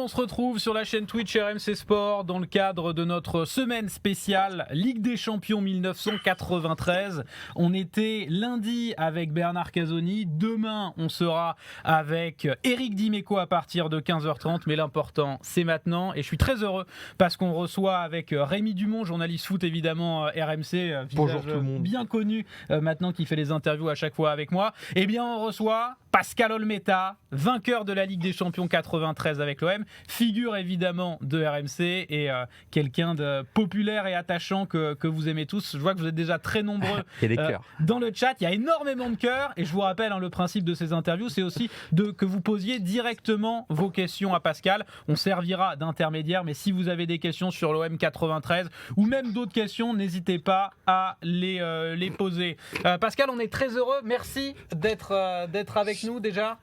On se retrouve sur la chaîne Twitch RMC Sport dans le cadre de notre semaine spéciale Ligue des Champions 1993. On était lundi avec Bernard Casoni. Demain, on sera avec Eric Dimeco à partir de 15h30. Mais l'important, c'est maintenant. Et je suis très heureux parce qu'on reçoit avec Rémi Dumont, journaliste foot évidemment RMC, Bonjour tout le monde. bien connu maintenant qui fait les interviews à chaque fois avec moi. Eh bien, on reçoit Pascal Olmeta, vainqueur de la Ligue des Champions 93 avec l'OM, figure évidemment de RMC et quelqu'un de populaire et attachant que vous aimez tous. Je vois que vous êtes déjà très nombreux dans le chat. Il y a énormément de cœurs et je vous rappelle le principe de ces interviews, c'est aussi que vous posiez directement vos questions à Pascal. On servira d'intermédiaire, mais si vous avez des questions sur l'OM 93 ou même d'autres questions, n'hésitez pas à les poser. Pascal, on est très heureux. Merci d'être avec nous déjà.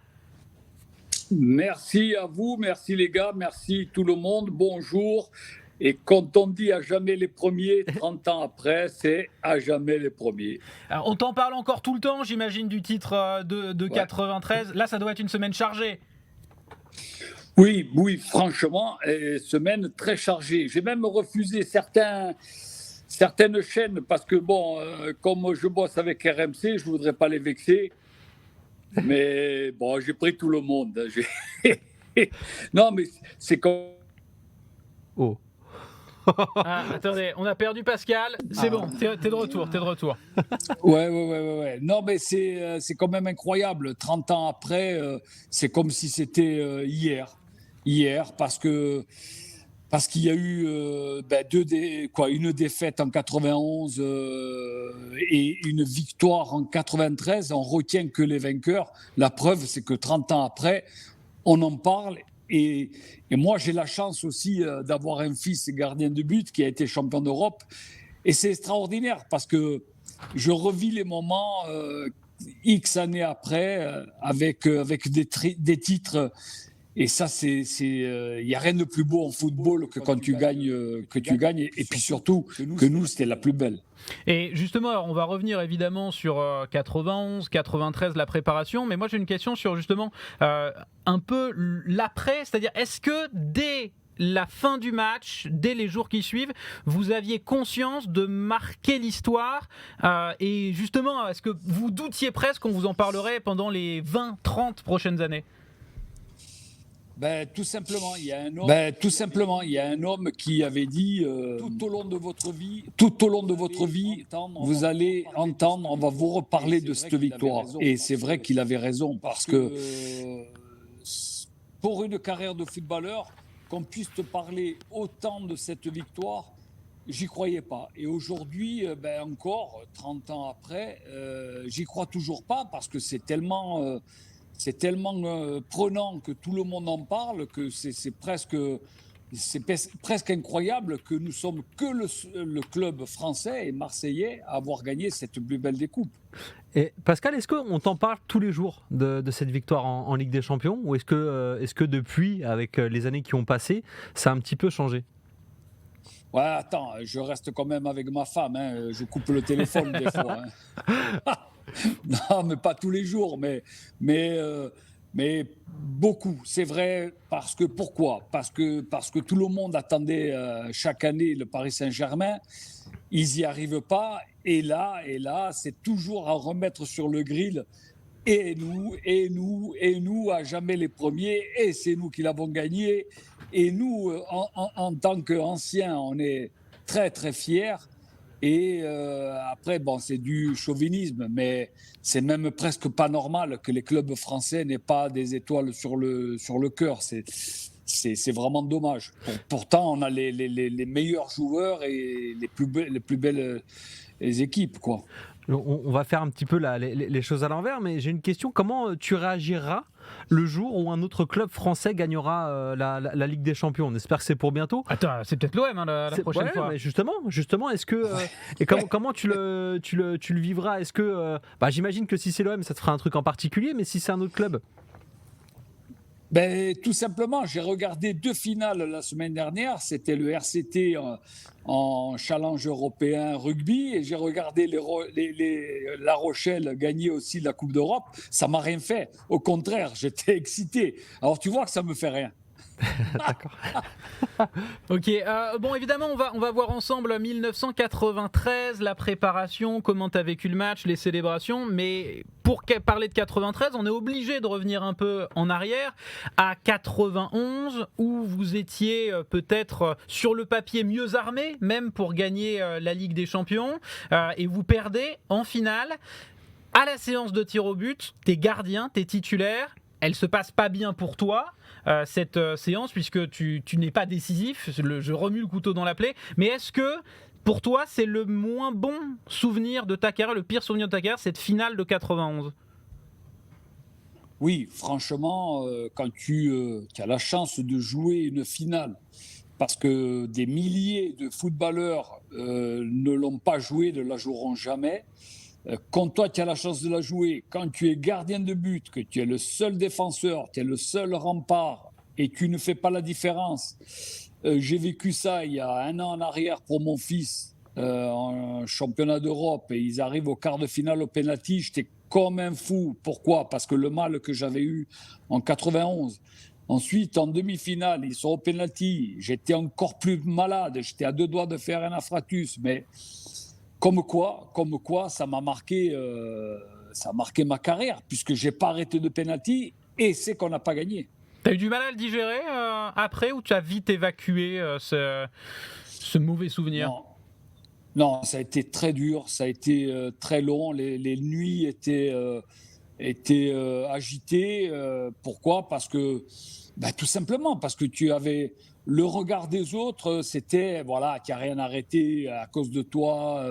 Merci à vous, merci les gars, merci tout le monde, bonjour. Et quand on dit à jamais les premiers, 30 ans après, c'est à jamais les premiers. Alors, on t'en parle encore tout le temps, j'imagine, du titre de 93. Là, ça doit être une semaine chargée. Oui, franchement, semaine très chargée. J'ai même refusé certaines chaînes parce que, comme je bosse avec RMC, je ne voudrais pas les vexer. Mais bon, j'ai pris tout le monde. Non, mais c'est comme... Oh. Attendez, on a perdu Pascal. C'est bon, t'es de retour. Ouais. Non, mais c'est quand même incroyable. 30 ans après, c'est comme si c'était hier. Parce qu'il y a eu une défaite en 91 et une victoire en 93. On retient que les vainqueurs. La preuve, c'est que 30 ans après, on en parle. Et moi, j'ai la chance aussi d'avoir un fils gardien de but qui a été champion d'Europe. Et c'est extraordinaire parce que je revis les moments X années après avec des titres. Et ça, il n'y a rien de plus beau en football que quand tu gagnes. Et puis surtout, que nous, c'était la plus belle. Et justement, alors on va revenir évidemment sur 91, 93, la préparation. Mais moi, j'ai une question sur justement un peu l'après. C'est-à-dire, est-ce que dès la fin du match, dès les jours qui suivent, vous aviez conscience de marquer l'histoire et justement, est-ce que vous doutiez presque qu'on vous en parlerait pendant les 20-30 prochaines années ? Tout simplement, il y a un homme qui avait dit tout au long de votre vie, vous allez entendre, on va vous reparler de cette victoire. Et c'est vrai qu'il avait raison, parce que pour une carrière de footballeur, qu'on puisse te parler autant de cette victoire, j'y croyais pas. Et aujourd'hui, encore 30 ans après, j'y crois toujours pas, parce que c'est tellement prenant que tout le monde en parle que c'est presque incroyable que nous sommes que le club français et marseillais à avoir gagné cette plus belle des coupes. Et Pascal, est-ce qu'on t'en parle tous les jours de cette victoire en Ligue des Champions, ou est-ce que depuis, avec les années qui ont passé, ça a un petit peu changé ? Ouais, attends, je reste quand même avec ma femme, hein. Je coupe le téléphone des fois. Hein. Non, mais pas tous les jours, mais beaucoup. C'est vrai, pourquoi ? Parce que tout le monde attendait chaque année le Paris Saint-Germain. Ils n'y arrivent pas. Et là, c'est toujours à remettre sur le grill. Et nous, à jamais les premiers. Et c'est nous qui l'avons gagné. Et nous, en tant qu'anciens, on est très, très fiers. Et après, c'est du chauvinisme, mais c'est même presque pas normal que les clubs français n'aient pas des étoiles sur le cœur. C'est vraiment dommage. Pourtant, on a les meilleurs joueurs et les plus belles équipes, quoi. On va faire un petit peu les choses à l'envers, mais j'ai une question. Comment tu réagiras le jour où un autre club français gagnera la Ligue des Champions ? On espère que c'est pour bientôt. Attends, c'est peut-être l'OM la prochaine fois. Mais justement, est-ce que et comment tu le vivras ? Est-ce que j'imagine que si c'est l'OM, ça te fera un truc en particulier, mais si c'est un autre club ? Tout simplement, j'ai regardé 2 finales la semaine dernière. C'était le RCT en challenge européen rugby et j'ai regardé La Rochelle gagner aussi la Coupe d'Europe. Ça m'a rien fait. Au contraire, j'étais excité. Alors tu vois que ça me fait rien. D'accord. Ok, bon évidemment on va voir ensemble 1993, la préparation, comment tu as vécu le match, les célébrations, mais pour parler de 93, on est obligé de revenir un peu en arrière à 91 où vous étiez peut-être sur le papier mieux armé, même pour gagner la Ligue des Champions, et vous perdez en finale. À la séance de tir au but, t'es gardien, t'es titulaire, elle se passe pas bien pour toi. Cette séance, puisque tu n'es pas décisif, je remue le couteau dans la plaie, mais est-ce que pour toi c'est le moins bon souvenir de ta carrière, le pire souvenir de ta carrière, cette finale de 91? Oui, franchement, quand tu as la chance de jouer une finale, parce que des milliers de footballeurs ne l'ont pas joué, ne la joueront jamais. Quand toi, tu as la chance de la jouer, quand tu es gardien de but, que tu es le seul défenseur, tu es le seul rempart et tu ne fais pas la différence. J'ai vécu ça il y a 1 an en arrière pour mon fils en championnat d'Europe et ils arrivent au quart de finale au pénalty. J'étais comme un fou. Pourquoi ? Parce que le mal que j'avais eu en 91. Ensuite, en demi-finale, ils sont au pénalty. J'étais encore plus malade. J'étais à 2 doigts de faire un infarctus. Mais comme quoi, ça m'a marqué, ça a marqué ma carrière, puisque je n'ai pas arrêté de pénalty et c'est qu'on n'a pas gagné. T'as eu du mal à le digérer après, ou tu as vite évacué ce mauvais souvenir? Non, ça a été très dur, ça a été très long, les nuits étaient agitées. Pourquoi ? Parce que, tout simplement, parce que tu avais le regard des autres, c'était, voilà, qui n'a rien arrêté à cause de toi.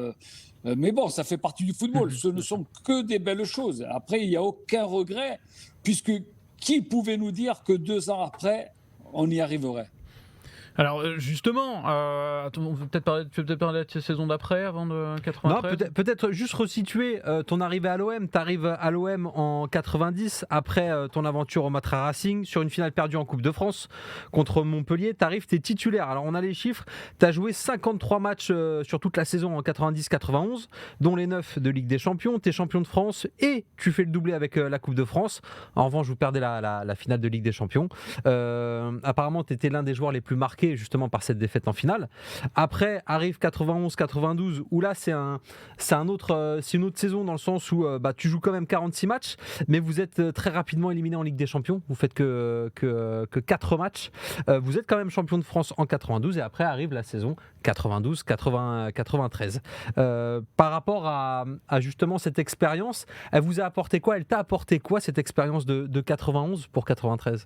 Mais bon, ça fait partie du football. Ce ne sont que des belles choses. Après, il n'y a aucun regret, puisque qui pouvait nous dire que 2 ans après, on y arriverait ? Alors justement, on peut peut-être parler de la saison d'après, avant de 93. Non, peut-être juste resituer ton arrivée à l'OM. Tu arrives à l'OM en 90, après ton aventure au Matra Racing, sur une finale perdue en Coupe de France contre Montpellier. Tu arrives, tu es titulaire. Alors on a les chiffres, tu as joué 53 matchs sur toute la saison en 90-91, dont les 9 de Ligue des Champions. Tu es champion de France et tu fais le doublé avec la Coupe de France. En revanche, vous perdez la finale de Ligue des Champions. Apparemment, tu étais l'un des joueurs les plus marqués justement par cette défaite en finale. Après arrive 91-92 où là c'est une autre saison, dans le sens où tu joues quand même 46 matchs, mais vous êtes très rapidement éliminé en Ligue des Champions. Vous faites que 4 matchs. Vous êtes quand même champion de France en 92 et après arrive la saison 92-93. Par rapport à justement cette expérience, elle vous a apporté quoi ? Elle t'a apporté quoi, cette expérience de 91 pour 93 ?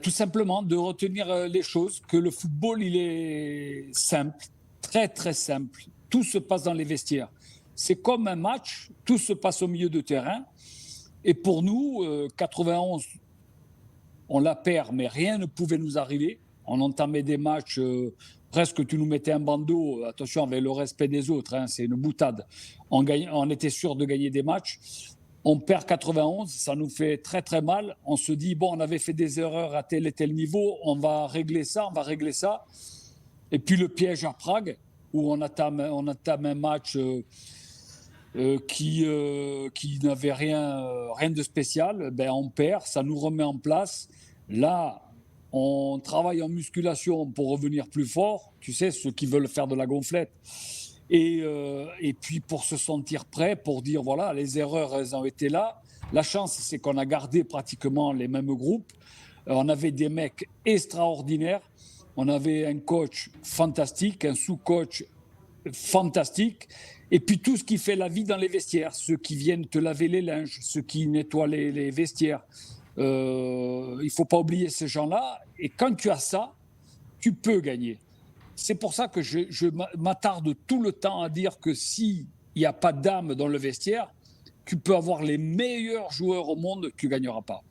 Tout simplement de retenir les choses, que le football, il est simple, très très simple. Tout se passe dans les vestiaires. C'est comme un match, tout se passe au milieu de terrain. Et pour nous, 91, on la perd, mais rien ne pouvait nous arriver. On entamait des matchs, presque tu nous mettais un bandeau, attention avec le respect des autres, c'est une boutade. On était sûr de gagner des matchs. On perd 91, ça nous fait très très mal. On se dit, bon, on avait fait des erreurs à tel et tel niveau, on va régler ça. Et puis le piège à Prague, où on entame un match qui n'avait rien de spécial, on perd, ça nous remet en place. Là, on travaille en musculation pour revenir plus fort, tu sais, ceux qui veulent faire de la gonflette. Et puis pour se sentir prêt, pour dire voilà, les erreurs, elles ont été là. La chance, c'est qu'on a gardé pratiquement les mêmes groupes. On avait des mecs extraordinaires. On avait un coach fantastique, un sous-coach fantastique. Et puis tout ce qui fait la vie dans les vestiaires, ceux qui viennent te laver les linges, ceux qui nettoient les vestiaires. Il ne faut pas oublier ces gens-là. Et quand tu as ça, tu peux gagner. C'est pour ça que je m'attarde tout le temps à dire que s'il n'y a pas d'âme dans le vestiaire, tu peux avoir les meilleurs joueurs au monde, tu ne gagneras pas.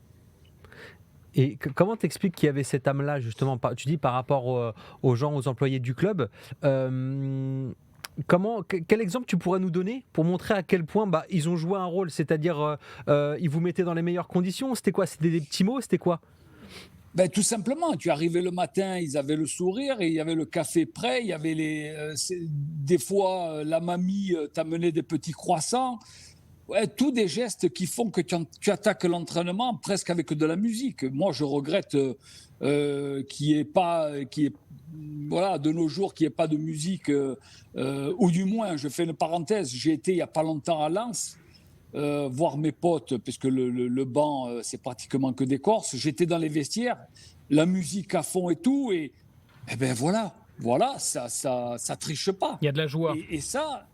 Et comment t'expliques qu'il y avait cette âme-là, justement, tu dis par rapport aux gens, aux employés du club, quel exemple tu pourrais nous donner pour montrer à quel point ils ont joué un rôle, c'est-à-dire ils vous mettaient dans les meilleures conditions? C'était quoi? C'était des petits mots? C'était quoi? Tout simplement, tu arrivais le matin, ils avaient le sourire et il y avait le café prêt, il y avait des fois la mamie t'amenait des petits croissants. Ouais, tous des gestes qui font que tu attaques l'entraînement presque avec de la musique. Moi, je regrette voilà, de nos jours, qu'il n'y ait pas de musique, ou du moins, je fais une parenthèse, j'ai été il n'y a pas longtemps à Lens, voir mes potes, parce que le banc, c'est pratiquement que des Corses. J'étais dans les vestiaires, la musique à fond et tout, et ben voilà, ça triche pas. Il y a de la joie. Et ça,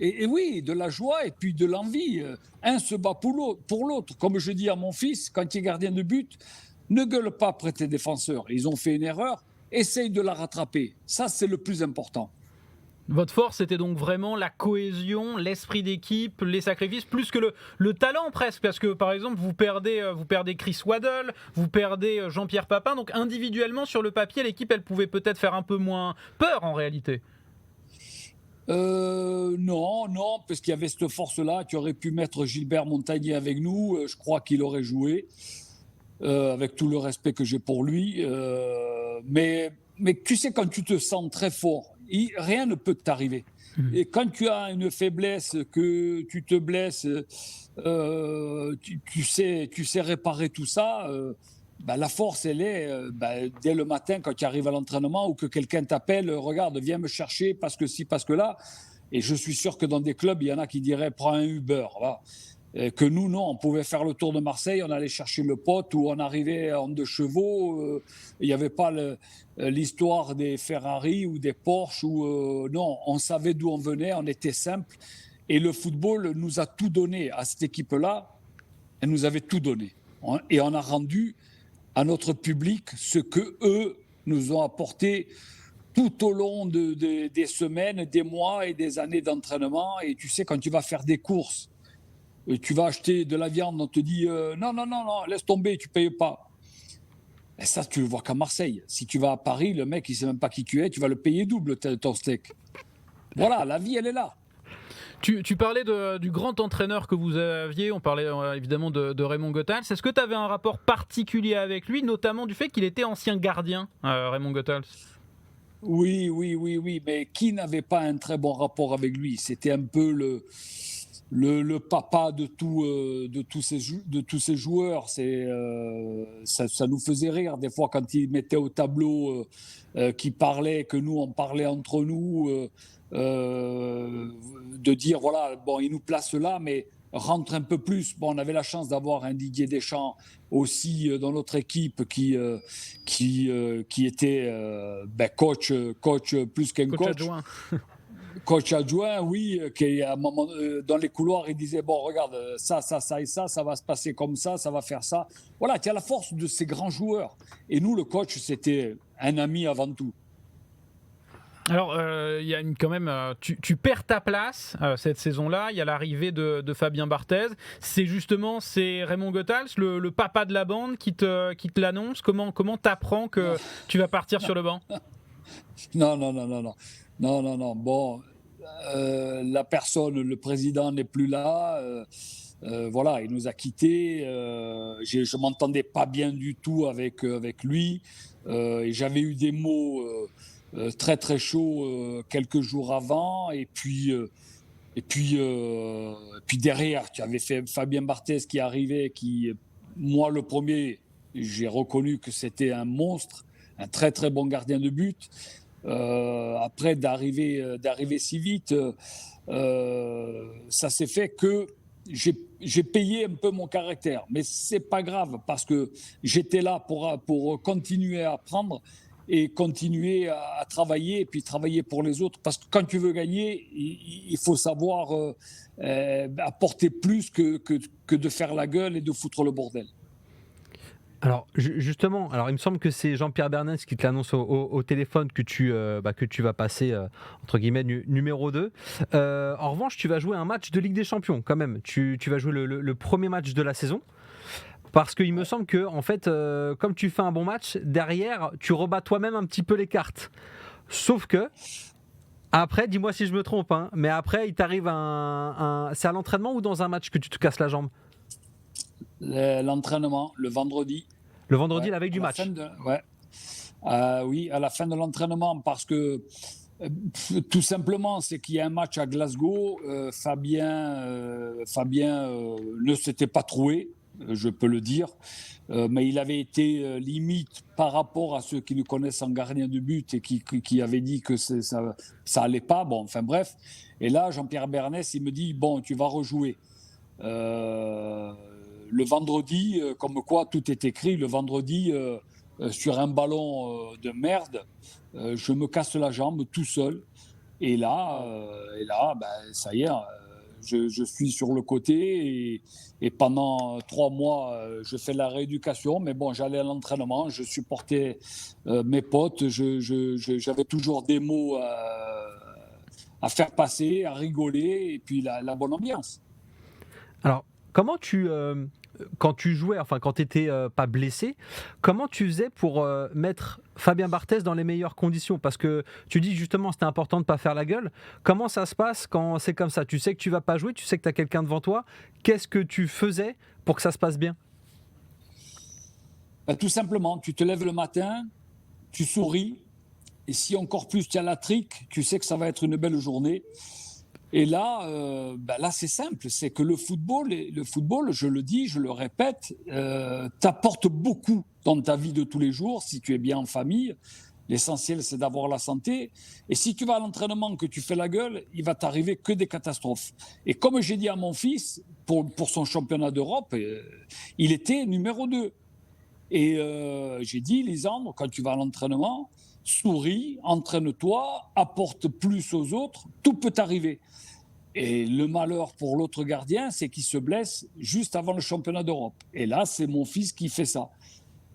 et oui, de la joie et puis de l'envie. Un se bat pour l'autre. Comme je dis à mon fils, quand il est gardien de but, ne gueule pas après tes défenseurs. Ils ont fait une erreur, essaye de la rattraper. Ça, c'est le plus important. Votre force, c'était donc vraiment la cohésion, l'esprit d'équipe, les sacrifices, plus que le talent presque, parce que par exemple, vous perdez Chris Waddle, vous perdez Jean-Pierre Papin, donc individuellement sur le papier, l'équipe, elle pouvait peut-être faire un peu moins peur en réalité. Non, parce qu'il y avait cette force-là. Tu aurais pu mettre Gilbert Montagnier avec nous. Je crois qu'il aurait joué, avec tout le respect que j'ai pour lui. Mais tu sais, quand tu te sens très fort, rien ne peut t'arriver. Et quand tu as une faiblesse, que tu te blesses, tu sais réparer tout ça. La force, elle est dès le matin quand tu arrives à l'entraînement ou que quelqu'un t'appelle, regarde, viens me chercher parce que ci, parce que là. Et je suis sûr que dans des clubs, il y en a qui diraient, prends un Uber. Voilà. Que nous, non, on pouvait faire le tour de Marseille, on allait chercher le pote ou on arrivait en 2 chevaux. Il n'y avait pas l'histoire des Ferrari ou des Porsche. Non, on savait d'où on venait, on était simple. Et le football nous a tout donné à cette équipe-là. Elle nous avait tout donné. Et on a rendu à notre public ce que eux nous ont apporté tout au long des semaines, des mois et des années d'entraînement. Et tu sais, quand tu vas faire des courses, tu vas acheter de la viande, on te dit non, laisse tomber, tu ne payes pas. Et ça, tu le vois qu'à Marseille. Si tu vas à Paris, le mec, il ne sait même pas qui tu es, tu vas le payer double, ton steak. Voilà, la vie, elle est là. Tu parlais du grand entraîneur que vous aviez, on parlait évidemment de Raymond Goethals. Est-ce que tu avais un rapport particulier avec lui, notamment du fait qu'il était ancien gardien, Raymond Goethals ? Oui, mais qui n'avait pas un très bon rapport avec lui ? C'était un peu le papa de tous ces joueurs. Ça nous faisait rire des fois quand il mettait au tableau qui parlait, que nous on parlait entre nous, de dire voilà, bon, il nous place là, mais rentre un peu plus. Bon, on avait la chance d'avoir un Didier Deschamps aussi dans notre équipe qui était coach plus qu'un coach. Adjoint. Coach adjoint, oui, qui à un moment dans les couloirs, il disait bon, regarde, ça et ça va se passer comme ça va faire ça. Voilà, tu as la force de ces grands joueurs. Et nous, le coach, c'était un ami avant tout. Alors, il y a quand même, tu perds ta place cette saison-là. Il y a l'arrivée de Fabien Barthez. C'est Raymond Goethals, le papa de la bande, qui te l'annonce. Comment t'apprends que tu vas partir sur le banc ? Non. Bon, la personne, le président n'est plus là. Voilà, il nous a quittés. Je m'entendais pas bien du tout avec lui. Et j'avais eu des mots très très chauds quelques jours avant. Et puis derrière, tu avais fait Fabien Barthez qui arrivait, moi le premier, j'ai reconnu que c'était un monstre, un très très bon gardien de but. Après d'arriver si vite, ça s'est fait que j'ai payé un peu mon caractère, mais c'est pas grave parce que j'étais là pour continuer à apprendre et continuer à travailler et puis travailler pour les autres, parce que quand tu veux gagner, il faut savoir apporter plus que de faire la gueule et de foutre le bordel. Alors justement, il me semble que c'est Jean-Pierre Bernès qui te l'annonce au téléphone que tu vas passer entre guillemets numéro 2. En revanche, tu vas jouer un match de Ligue des Champions quand même. Tu vas jouer le premier match de la saison. Parce qu'il me semble que, en fait, comme tu fais un bon match, derrière, tu rebats toi-même un petit peu les cartes. Sauf que, après, dis-moi si je me trompe, hein, mais après, il t'arrive c'est à l'entraînement ou dans un match que tu te casses la jambe ? L'entraînement, le vendredi. Le vendredi, la veille du match. Oui, à la fin de l'entraînement, parce que Tout simplement, c'est qu'il y a un match à Glasgow. Fabien ne s'était pas troué, je peux le dire, mais il avait été limite par rapport à ceux qui nous connaissent en gardien de but et qui avaient dit que ça allait pas. Bon, enfin bref. Et là, Jean-Pierre Bernès, il me dit bon, tu vas rejouer. Le vendredi, comme quoi tout est écrit, le vendredi, sur un ballon de merde, je me casse la jambe tout seul. Et là, ben, ça y est, je suis sur le côté et pendant 3 mois, je fais la rééducation. Mais bon, j'allais à l'entraînement, je supportais mes potes, j'avais toujours des mots à faire passer, à rigoler et puis la bonne ambiance. Alors, comment quand tu jouais, enfin quand tu n'étais pas blessé, comment tu faisais pour mettre Fabien Barthez dans les meilleures conditions? Parce que tu dis justement c'était important de ne pas faire la gueule. Comment ça se passe quand c'est comme ça? Tu sais que tu ne vas pas jouer, tu sais que tu as quelqu'un devant toi. Qu'est-ce que tu faisais pour que ça se passe bien? Ben, tout simplement, tu te lèves le matin, tu souris, et si encore plus tu as la trique, tu sais que ça va être une belle journée. Et là, là c'est simple, c'est que le football, je le dis, je le répète, t'apporte beaucoup dans ta vie de tous les jours si tu es bien en famille. L'essentiel, c'est d'avoir la santé. Et si tu vas à l'entraînement, que tu fais la gueule, il va t'arriver que des catastrophes. Et comme j'ai dit à mon fils, pour son championnat d'Europe, il était numéro 2. Et j'ai dit, Lisandre, quand tu vas à l'entraînement, souris, entraîne-toi, apporte plus aux autres, tout peut arriver. Et le malheur pour l'autre gardien, c'est qu'il se blesse juste avant le championnat d'Europe. Et là, c'est mon fils qui fait ça.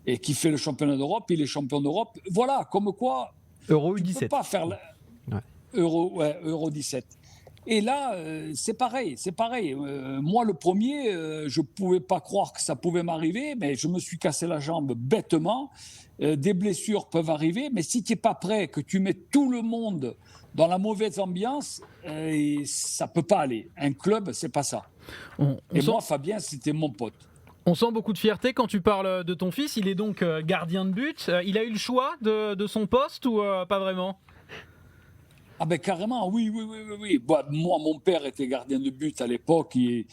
Et qui fait le championnat d'Europe, il est champion d'Europe. Voilà, comme quoi, Euro tu ne U17. peux pas faire Euro 17. Et là, c'est pareil. Moi, le premier, je ne pouvais pas croire que ça pouvait m'arriver, mais je me suis cassé la jambe bêtement. Des blessures peuvent arriver, mais si tu n'es pas prêt, que tu mets tout le monde dans la mauvaise ambiance, ça ne peut pas aller. Un club, ce n'est pas ça. Moi, Fabien, c'était mon pote. On sent beaucoup de fierté quand tu parles de ton fils. Il est donc gardien de but. Il a eu le choix de son poste ou pas vraiment? Ah ben carrément, oui. Moi, mon père était gardien de but à l'époque et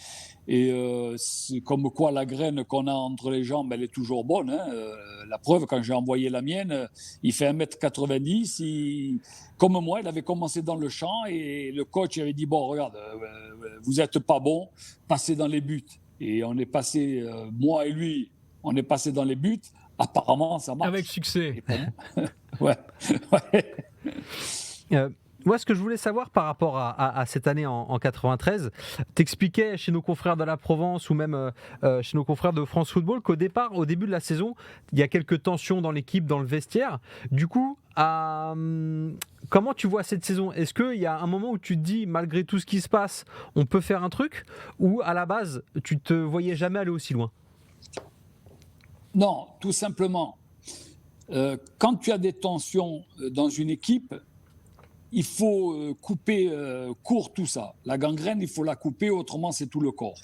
c'est comme quoi la graine qu'on a entre les jambes, elle est toujours bonne. Hein. La preuve, quand j'ai envoyé la mienne, il fait 1m90. Comme moi, il avait commencé dans le champ et le coach avait dit, bon, regarde, vous n'êtes pas bon, passez dans les buts. Et on est passé, moi et lui, on est passé dans les buts. Apparemment, ça marche. Avec succès. Ouais. Moi, ce que je voulais savoir par rapport à cette année en 93, t'expliquais chez nos confrères de la Provence ou même chez nos confrères de France Football qu'au début de la saison, il y a quelques tensions dans l'équipe, dans le vestiaire. Du coup, comment tu vois cette saison? Est-ce qu'il y a un moment où tu te dis, malgré tout ce qui se passe, on peut faire un truc? Ou à la base, tu te voyais jamais aller aussi loin? Non, tout simplement. Quand tu as des tensions dans une équipe, il faut couper court tout ça. La gangrène, il faut la couper, autrement c'est tout le corps.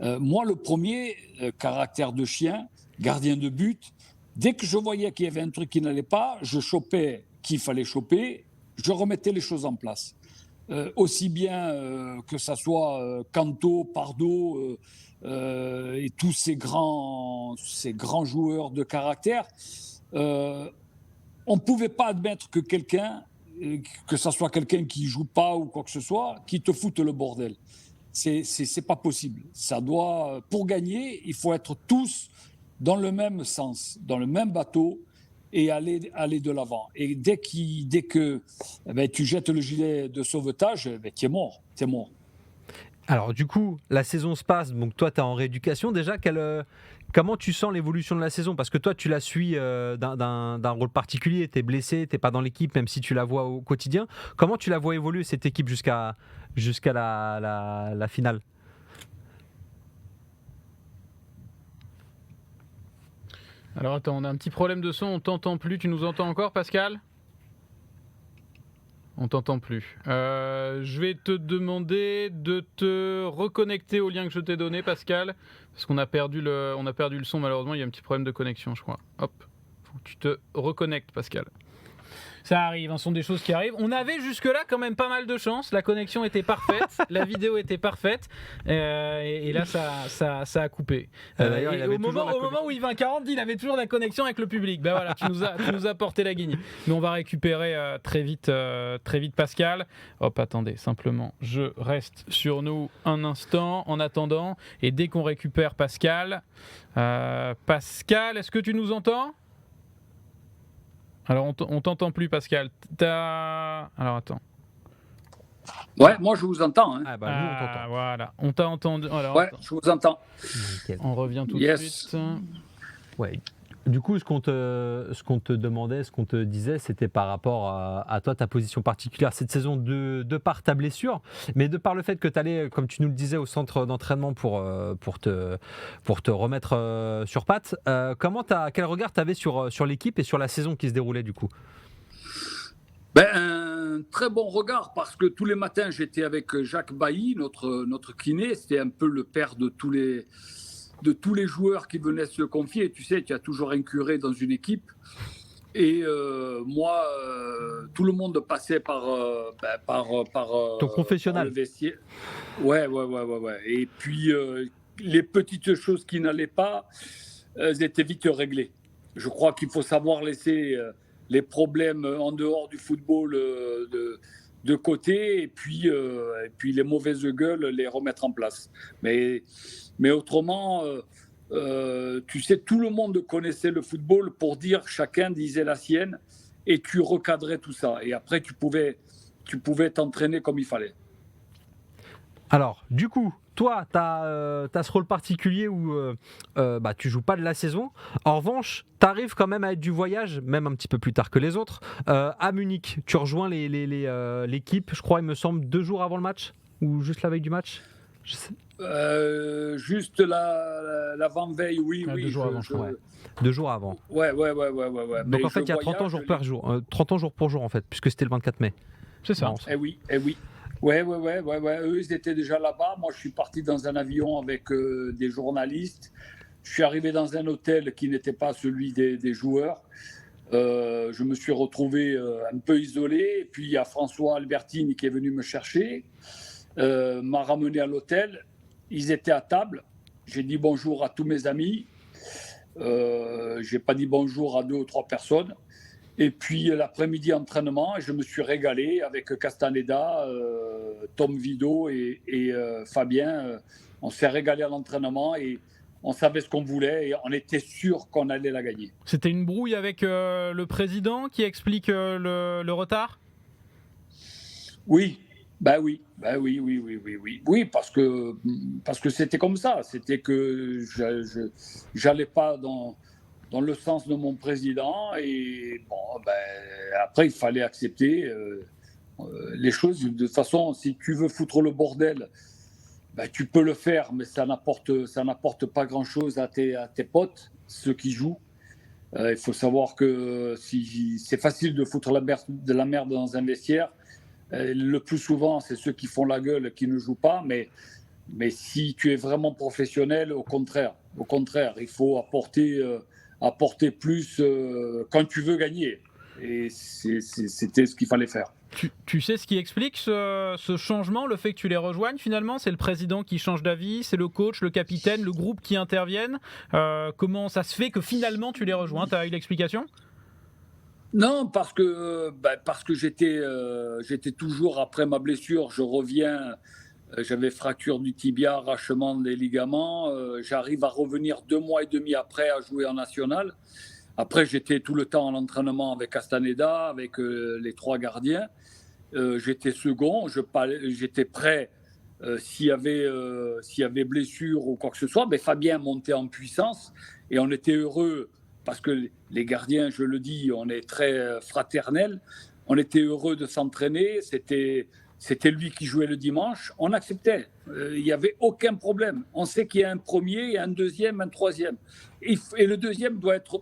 Moi, le premier, caractère de chien, gardien de but, dès que je voyais qu'il y avait un truc qui n'allait pas, je chopais qu'il fallait choper, je remettais les choses en place. Aussi bien que ça soit Canto, Pardo et tous ces grands joueurs de caractère, on ne pouvait pas admettre que que ça soit quelqu'un qui joue pas ou quoi que ce soit, qui te foute le bordel. C'est pas possible. Pour gagner, il faut être tous dans le même sens, dans le même bateau et aller de l'avant. Et dès que tu jettes le gilet de sauvetage, tu es mort. Alors du coup, la saison se passe, donc toi tu es en rééducation déjà, comment tu sens l'évolution de la saison? Parce que toi tu la suis d'un rôle particulier, tu es blessé, tu n'es pas dans l'équipe même si tu la vois au quotidien. Comment tu la vois évoluer cette équipe jusqu'à la finale? Alors attends, on a un petit problème de son, on t'entend plus. Tu nous entends encore, Pascal? On t'entend plus. Je vais te demander de te reconnecter au lien que je t'ai donné, Pascal, parce qu'on a perdu le son malheureusement. Il y a un petit problème de connexion, je crois. Hop, faut que tu te reconnectes, Pascal. Ça arrive, ce sont des choses qui arrivent. On avait jusque-là quand même pas mal de chance. La connexion était parfaite, la vidéo était parfaite, et là ça a coupé. D'ailleurs, il avait au moment où Yvain 40 dit il avait toujours la connexion avec le public. Bah voilà, tu nous as porté la guigne. Mais on va récupérer très vite Pascal. Hop, attendez, simplement, je reste sur nous un instant en attendant, et dès qu'on récupère Pascal, est-ce que tu nous entends ? Alors, on t'entend plus, Pascal. Alors, attends. Ouais, moi je vous entends. Hein. Ah bah nous on t'entend. Voilà, on t'a entendu. Alors, Ouais, attends. je vous entends. Nickel. On revient tout de Yes. suite. Ouais. Du coup, ce qu'on te demandait, ce qu'on te disait, c'était par rapport à toi, ta position particulière cette saison de par ta blessure, mais de par le fait que tu allais, comme tu nous le disais, au centre d'entraînement pour te remettre sur pattes. Quel regard tu avais sur l'équipe et sur la saison qui se déroulait du coup ? Un très bon regard, parce que tous les matins j'étais avec Jacques Bailly, notre kiné. C'était un peu le père de tous les joueurs qui venaient se confier. Tu sais, tu as toujours un curé dans une équipe. Et moi, tout le monde passait par ton confessionnal. le vestiaire. Ouais. Et puis, les petites choses qui n'allaient pas, elles étaient vite réglées. Je crois qu'il faut savoir laisser les problèmes en dehors du football de côté, et puis les mauvaises gueules, les remettre en place. Mais autrement, tu sais, tout le monde connaissait le football, pour dire, chacun disait la sienne, et tu recadrais tout ça. Et après, tu pouvais t'entraîner comme il fallait. Alors, du coup, toi, tu as ce rôle particulier où tu joues pas de la saison. En revanche, tu arrives quand même à être du voyage, même un petit peu plus tard que les autres, à Munich. Tu rejoins l'équipe, je crois, il me semble, 2 jours avant le match, ou juste la veille du match. Juste l'avant-veille, oui. 2 jours avant, je crois. 2 jours avant. Ouais. Donc Mais en fait, il y a 30 ans jour par jour. 30 ans jour pour jour, en fait, puisque c'était le 24 mai. C'est ça. Non, Eh oui. Ouais. Eux, ils étaient déjà là-bas. Moi, je suis parti dans un avion avec des journalistes. Je suis arrivé dans un hôtel qui n'était pas celui des joueurs. Je me suis retrouvé un peu isolé. Et puis, il y a François Albertini qui est venu me chercher, m'a ramené à l'hôtel. Ils étaient à table. J'ai dit bonjour à tous mes amis. Je n'ai pas dit bonjour à 2 ou 3 personnes. Et puis l'après-midi, entraînement, et je me suis régalé avec Castaneda, Tom Vido et Fabien. On s'est régalé à l'entraînement et on savait ce qu'on voulait et on était sûr qu'on allait la gagner. C'était une brouille avec le président qui explique le retard ? Oui, oui, parce que c'était comme ça. C'était que je n'allais pas dans le sens de mon président, et après il fallait accepter les choses. De toute façon, si tu veux foutre le bordel, tu peux le faire, mais ça n'apporte pas grand-chose à tes potes, ceux qui jouent. Il faut savoir que si c'est facile de foutre de la merde dans un vestiaire, le plus souvent c'est ceux qui font la gueule qui ne jouent pas, mais si tu es vraiment professionnel, au contraire, il faut apporter plus quand tu veux gagner. Et c'était ce qu'il fallait faire. Tu sais ce qui explique ce changement, le fait que tu les rejoignes finalement ? C'est le président qui change d'avis, c'est le coach, le capitaine, le groupe qui interviennent. Comment ça se fait que finalement tu les rejoins ? Tu as eu l'explication ? Non, parce que j'étais toujours, après ma blessure, je reviens. J'avais fracture du tibia, arrachement des ligaments. J'arrive à revenir 2 mois et demi après à jouer en national. Après, j'étais tout le temps en entraînement avec Castaneda, avec les 3 gardiens. J'étais second, j'étais prêt s'il y avait blessure ou quoi que ce soit. Mais Fabien montait en puissance et on était heureux parce que les gardiens, je le dis, on est très fraternels. On était heureux de s'entraîner. C'était lui qui jouait le dimanche, on acceptait. Il n'y avait aucun problème. On sait qu'il y a un premier, il y a un deuxième, un troisième. Et le deuxième doit être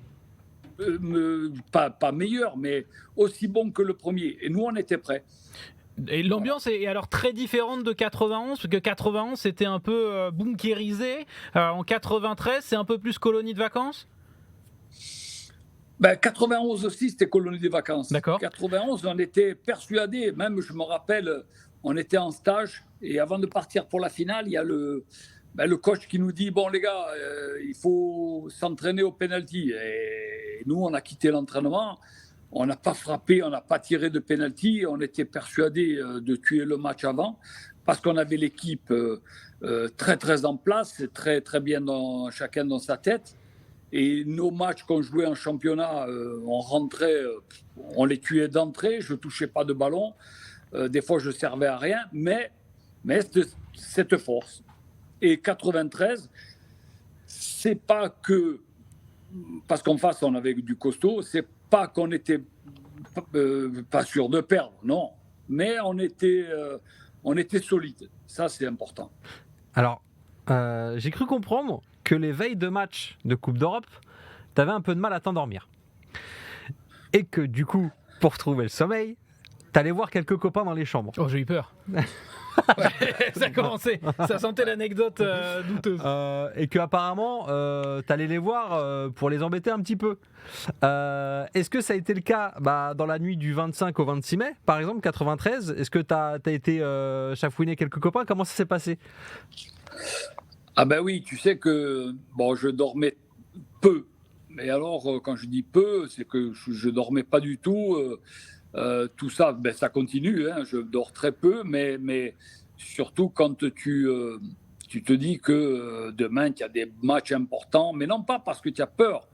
pas meilleur, mais aussi bon que le premier. Et nous, on était prêts. Et l'ambiance est alors très différente de 91, parce que 91, c'était un peu bunkérisé. En 93, c'est un peu plus colonie de vacances ? Ben, 91 aussi, c'était colonie des vacances. D'accord. 91, on était persuadés, même je me rappelle, on était en stage et avant de partir pour la finale, il y a le coach qui nous dit bon les gars, il faut s'entraîner au penalty. Et nous, on a quitté l'entraînement, on n'a pas frappé, on n'a pas tiré de penalty, on était persuadés de tuer le match avant parce qu'on avait l'équipe très très en place, très très bien chacun dans sa tête. Et nos matchs qu'on jouait en championnat, on rentrait, on les tuait d'entrée, je ne touchais pas de ballon. Des fois, je ne servais à rien, mais cette force. Et 93, c'est pas que parce qu'en face, on avait du costaud, c'est pas qu'on n'était pas sûr de perdre, non. Mais on était solide. Ça, c'est important. Alors, j'ai cru comprendre que les veilles de match de Coupe d'Europe, tu avais un peu de mal à t'endormir. Et que du coup, pour trouver le sommeil, tu allais voir quelques copains dans les chambres. Oh, j'ai eu peur. Ça commençait, ça sentait l'anecdote douteuse. Et que apparemment, tu allais les voir pour les embêter un petit peu. Est-ce que ça a été le cas dans la nuit du 25 au 26 mai, par exemple, 93 ? Est-ce que tu as été chafouiner quelques copains ? Comment ça s'est passé ? Ah ben oui, tu sais que je dormais peu. Mais alors, quand je dis peu, c'est que je dormais pas du tout. Tout ça, ça continue. Hein, je dors très peu, mais surtout quand tu te dis que demain, il y a des matchs importants, mais non pas parce que tu as peur.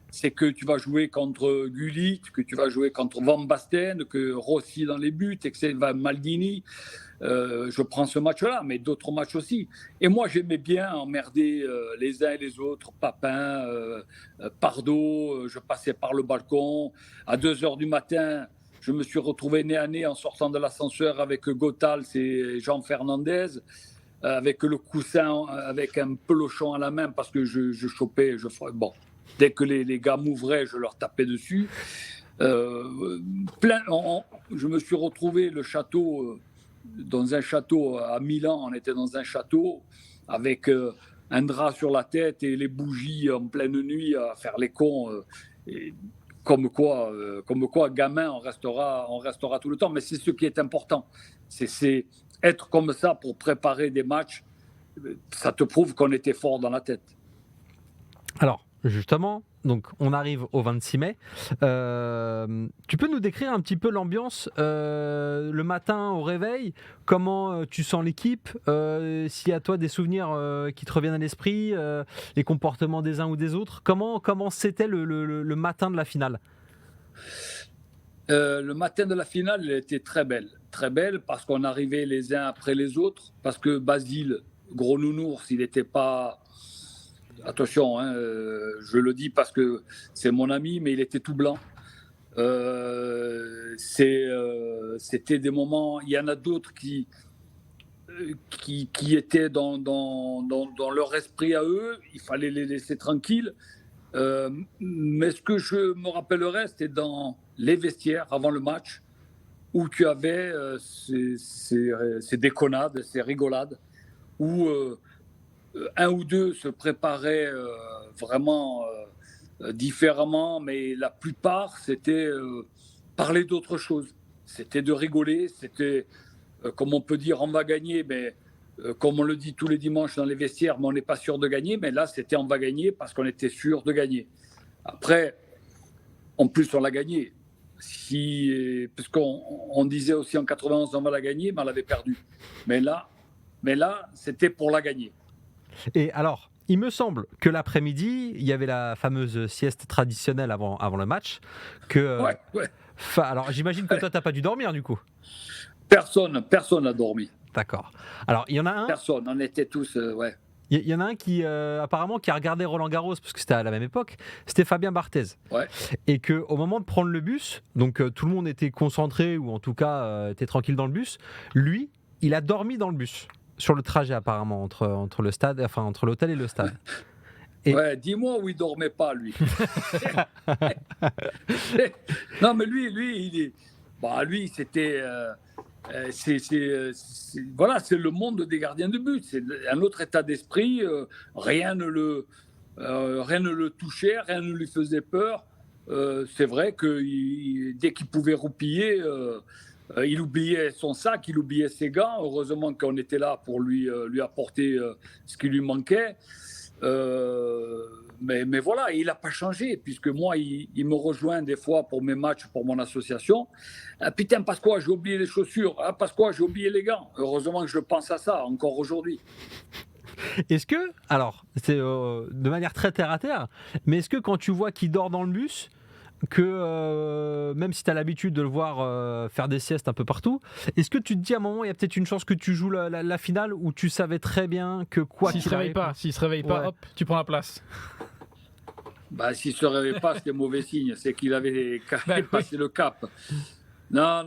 C'est que tu vas jouer contre Gullit, que tu vas jouer contre Van Basten, que Rossi dans les buts, et que c'est Maldini. Je prends ce match-là, mais d'autres matchs aussi. Et moi, j'aimais bien emmerder les uns et les autres. Papin, Pardo, je passais par le balcon. À 2h du matin, je me suis retrouvé nez à nez en sortant de l'ascenseur avec Gotals et Jean Fernandez, avec le coussin, avec un pelochon à la main parce que je chopais. Dès que les gars m'ouvraient, je leur tapais dessus. Je me suis retrouvé dans un château à Milan. On était dans un château avec un drap sur la tête et les bougies en pleine nuit à faire les cons. Comme quoi, gamin, on restera tout le temps. Mais c'est ce qui est important. C'est être comme ça pour préparer des matchs. Ça te prouve qu'on était fort dans la tête. Alors, justement, donc on arrive au 26 mai. Tu peux nous décrire un petit peu l'ambiance le matin au réveil ? Comment tu sens l'équipe ? S'il y a toi des souvenirs qui te reviennent à l'esprit, les comportements des uns ou des autres. Comment c'était le matin de la finale ? Le matin de la finale, elle était très belle parce qu'on arrivait les uns après les autres, parce que Basile, gros nounours, il n'était pas... Attention, hein, je le dis parce que c'est mon ami, mais il était tout blanc. C'était des moments... Il y en a d'autres qui étaient dans leur esprit à eux. Il fallait les laisser tranquilles. Mais ce que je me rappellerai, c'était dans les vestiaires avant le match, où tu avais ces déconnades, ces rigolades, où un ou deux se préparaient vraiment différemment, mais la plupart, c'était parler d'autre chose. C'était de rigoler, c'était, comme on peut dire, on va gagner, mais comme on le dit tous les dimanches dans les vestiaires, mais on n'est pas sûr de gagner. Mais là, c'était on va gagner parce qu'on était sûr de gagner. Après, en plus, on l'a gagné. Parce qu'on disait aussi en 91, on va la gagner, mais on l'avait perdu. Mais là, c'était pour la gagner. Et alors, il me semble que l'après-midi, il y avait la fameuse sieste traditionnelle avant le match. Ouais. Alors, j'imagine que toi, tu n'as pas dû dormir du coup. Personne n'a dormi. D'accord. Alors, il y en a un. Personne, on était tous. Ouais. Il y en a un qui, apparemment, qui a regardé Roland Garros, parce que c'était à la même époque, c'était Fabien Barthez. Ouais. Et qu'au moment de prendre le bus, donc tout le monde était concentré, ou en tout cas était tranquille dans le bus, lui, il a dormi dans le bus, sur le trajet apparemment, entre le stade, enfin entre l'hôtel et le stade. Ouais, dis-moi où il dormait pas, lui. Non, mais lui, c'était... voilà, c'est le monde des gardiens de but. C'est un autre état d'esprit. Rien ne le touchait, rien ne lui faisait peur. c'est vrai que dès qu'il pouvait roupiller, il oubliait son sac, il oubliait ses gants. Heureusement qu'on était là pour lui apporter ce qui lui manquait. Mais voilà, il n'a pas changé, puisque moi, il me rejoint des fois pour mes matchs, pour mon association. Putain, Pasqua, j'ai oublié les chaussures. Ah, Pasqua, j'ai oublié les gants. Heureusement que je pense à ça, encore aujourd'hui. Est-ce que, alors, c'est de manière très terre à terre, mais est-ce que quand tu vois qu'il dort dans le bus, que même si tu as l'habitude de le voir faire des siestes un peu partout, est-ce que tu te dis à un moment, il y a peut-être une chance que tu joues la finale où tu savais très bien que quoi qu'il arrive... S'il se réveille pas, Ouais. hop, tu prends la place. Bah, s'il ne se réveille pas, c'était mauvais signe. C'est qu'il avait Bah, passé le cap. Non,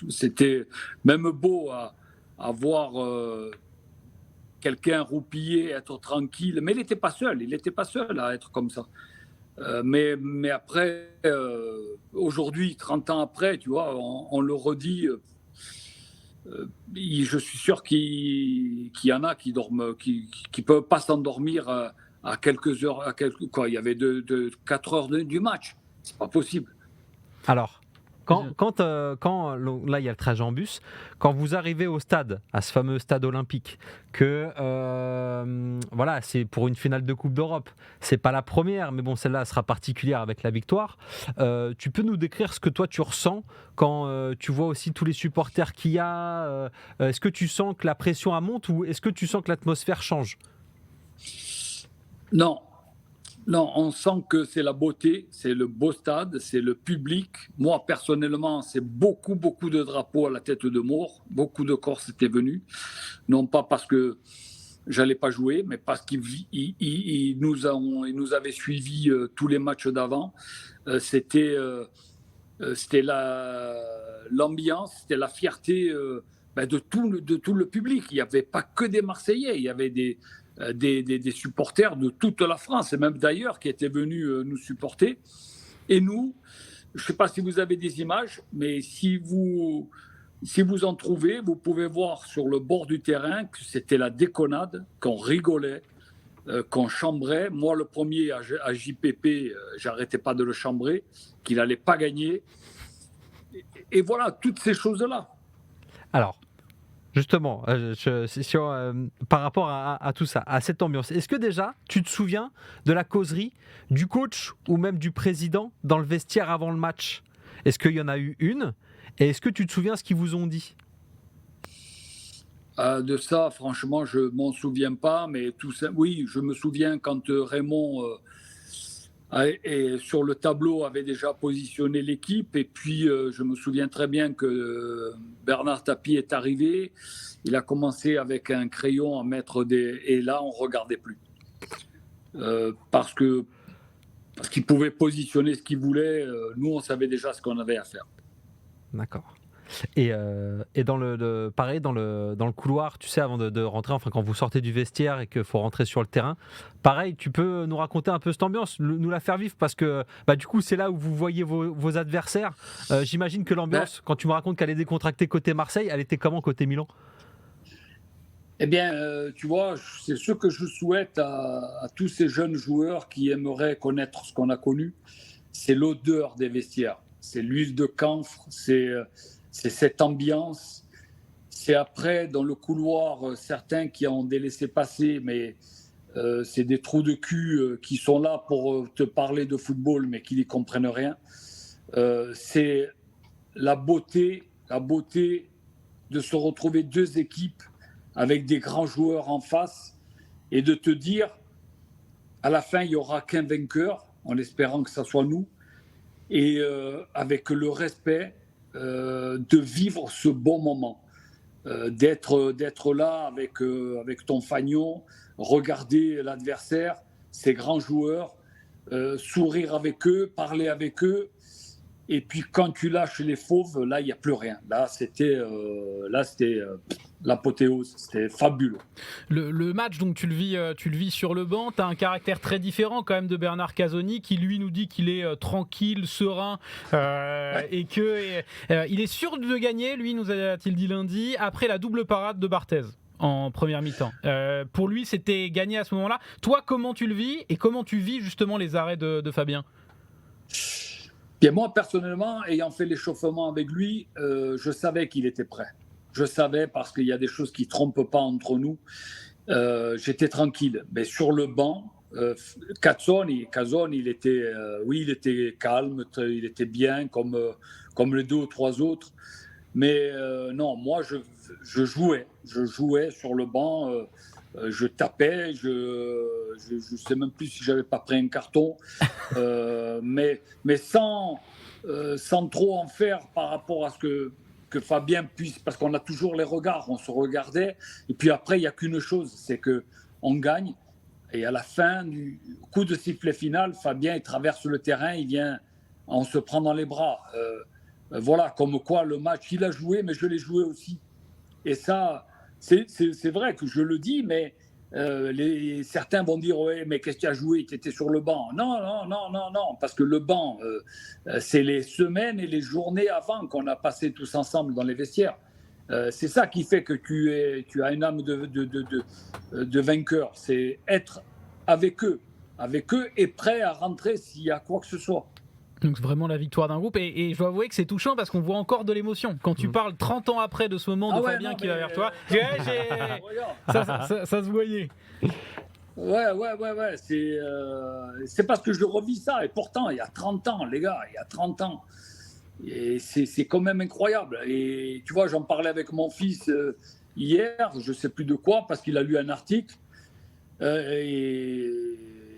c'était même beau à voir quelqu'un roupiller, être tranquille. Mais il n'était pas seul à être comme ça. Mais après, aujourd'hui, 30 ans après, tu vois, on le redit. Je suis sûr qu'il y en a qui dorment, qui peuvent pas s'endormir à quelques heures, quoi. Il y avait 4 heures du match. C'est pas possible. Alors, quand là il y a le trajet en bus, quand vous arrivez au stade, à ce fameux stade olympique, que voilà, c'est pour une finale de Coupe d'Europe, c'est pas la première, mais bon, celle-là sera particulière avec la victoire. Tu peux nous décrire ce que toi tu ressens quand tu vois aussi tous les supporters qu'il y a est-ce que tu sens que la pression monte ou est-ce que tu sens que l'atmosphère change? Non, on sent que c'est la beauté, c'est le beau stade, c'est le public. Moi, personnellement, c'est beaucoup de drapeaux à la tête de mort. Beaucoup de Corses étaient venus. Non pas parce que j'allais pas jouer, mais parce qu'ils nous avaient suivis tous les matchs d'avant. C'était l'ambiance, c'était la fierté de tout le public. Il n'y avait pas que des Marseillais, il y avait des supporters de toute la France et même d'ailleurs qui étaient venus nous supporter. Et nous, je ne sais pas si vous avez des images, mais si vous en trouvez, vous pouvez voir sur le bord du terrain que c'était la déconnade, qu'on rigolait, qu'on chambrait. Moi, le premier à JPP, j'arrêtais pas de le chambrer, qu'il n'allait pas gagner. Et voilà, toutes ces choses-là. Alors, justement, par rapport à tout ça, à cette ambiance, est-ce que déjà tu te souviens de la causerie du coach ou même du président dans le vestiaire avant le match? Est-ce qu'il y en a eu une? Et est-ce que tu te souviens ce qu'ils vous ont dit? De ça, franchement, je m'en souviens pas, mais tout ça, oui, je me souviens quand Raymond et sur le tableau avait déjà positionné l'équipe, et puis je me souviens très bien que Bernard Tapie est arrivé, il a commencé avec un crayon à mettre et là on regardait plus, parce qu'il pouvait positionner ce qu'il voulait. Nous on savait déjà ce qu'on avait à faire. D'accord. Et pareil dans le couloir, tu sais, avant de rentrer, enfin quand vous sortez du vestiaire et qu'il faut rentrer sur le terrain, pareil, tu peux nous raconter un peu cette ambiance, nous la faire vivre, parce que du coup c'est là où vous voyez vos adversaires. J'imagine que l'ambiance, quand tu me racontes qu'elle est décontractée côté Marseille, elle était comment côté Milan? Eh bien, tu vois, c'est ce que je souhaite à tous ces jeunes joueurs qui aimeraient connaître ce qu'on a connu, c'est l'odeur des vestiaires, c'est l'huile de camphre, c'est cette ambiance. C'est après, dans le couloir, certains qui ont des laissés-passer, mais c'est des trous de cul qui sont là pour te parler de football, mais qui n'y comprennent rien. C'est la beauté de se retrouver deux équipes avec des grands joueurs en face et de te dire, à la fin, il n'y aura qu'un vainqueur, en espérant que ça soit nous, et avec le respect de vivre ce bon moment, d'être là avec ton fanion, regarder l'adversaire, ces grands joueurs, sourire avec eux, parler avec eux, et puis quand tu lâches les fauves, là il n'y a plus rien. Là c'était l'apothéose, c'était fabuleux. Le match, donc tu le vis sur le banc. Tu as un caractère très différent quand même de Bernard Casoni, qui lui nous dit qu'il est tranquille, serein, et que il est sûr de gagner. Lui nous a-t-il dit lundi après la double parade de Barthez en première mi-temps. Pour lui, c'était gagné à ce moment-là. Toi, comment tu le vis et comment tu vis justement les arrêts de Fabien ? Bien, moi, personnellement, ayant fait l'échauffement avec lui, je savais qu'il était prêt. Je savais parce qu'il y a des choses qui ne trompent pas entre nous. J'étais tranquille. Mais sur le banc, Cazzoni, il était, il était calme, il était bien comme les 2 ou 3 autres. Mais non, moi, je jouais sur le banc. Je tapais, je sais même plus si j'avais pas pris un carton, mais sans trop en faire par rapport à ce que Fabien puisse, parce qu'on a toujours les regards, on se regardait, et puis après il n'y a qu'une chose, c'est que on gagne, et à la fin du coup de sifflet final, Fabien il traverse le terrain, il vient, on se prend dans les bras, voilà, comme quoi le match il a joué, mais je l'ai joué aussi, et ça. C'est vrai que je le dis, mais certains vont dire ouais, mais qu'est-ce que tu as joué? Tu étais sur le banc. Non, parce que le banc, c'est les semaines et les journées avant qu'on a passé tous ensemble dans les vestiaires. C'est ça qui fait que tu as une âme de vainqueur. C'est être avec eux et prêt à rentrer s'il y a quoi que ce soit. Donc vraiment la victoire d'un groupe et je dois avouer que c'est touchant parce qu'on voit encore de l'émotion. Quand tu parles 30 ans après de ce moment de Fabien qui va vers toi, ça se voyait. Ouais. C'est parce que je revis ça. Et pourtant, il y a 30 ans, les gars, il y a 30 ans. Et c'est quand même incroyable. Et tu vois, j'en parlais avec mon fils hier, je ne sais plus de quoi, parce qu'il a lu un article. Et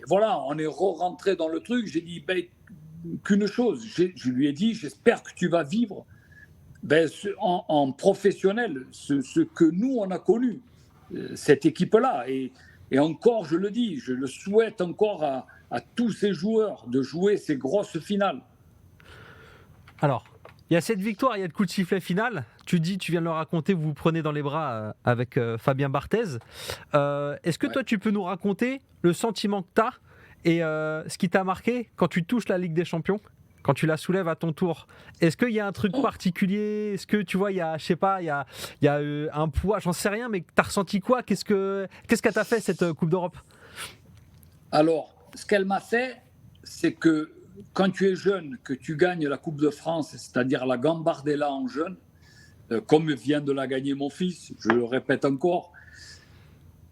voilà, on est rentré dans le truc. J'ai dit, qu'une chose, je lui ai dit, j'espère que tu vas vivre en professionnel ce que nous, on a connu, cette équipe-là. Et encore, je le dis, je le souhaite encore à tous ces joueurs de jouer ces grosses finales. Alors, il y a cette victoire, il y a le coup de sifflet final. Tu viens de le raconter, vous vous prenez dans les bras avec Fabien Barthez. Est-ce que toi, tu peux nous raconter le sentiment que tu as et ce qui t'a marqué quand tu touches la Ligue des Champions, quand tu la soulèves à ton tour? Est-ce qu'il y a un truc particulier? Est-ce que tu vois, il y a un poids, j'en sais rien, mais t'as ressenti quoi? Qu'est-ce qu'elle t'a fait cette Coupe d'Europe? Alors, ce qu'elle m'a fait, c'est que quand tu es jeune, que tu gagnes la Coupe de France, c'est-à-dire la Gambardella en jeune, comme vient de la gagner mon fils, je le répète encore,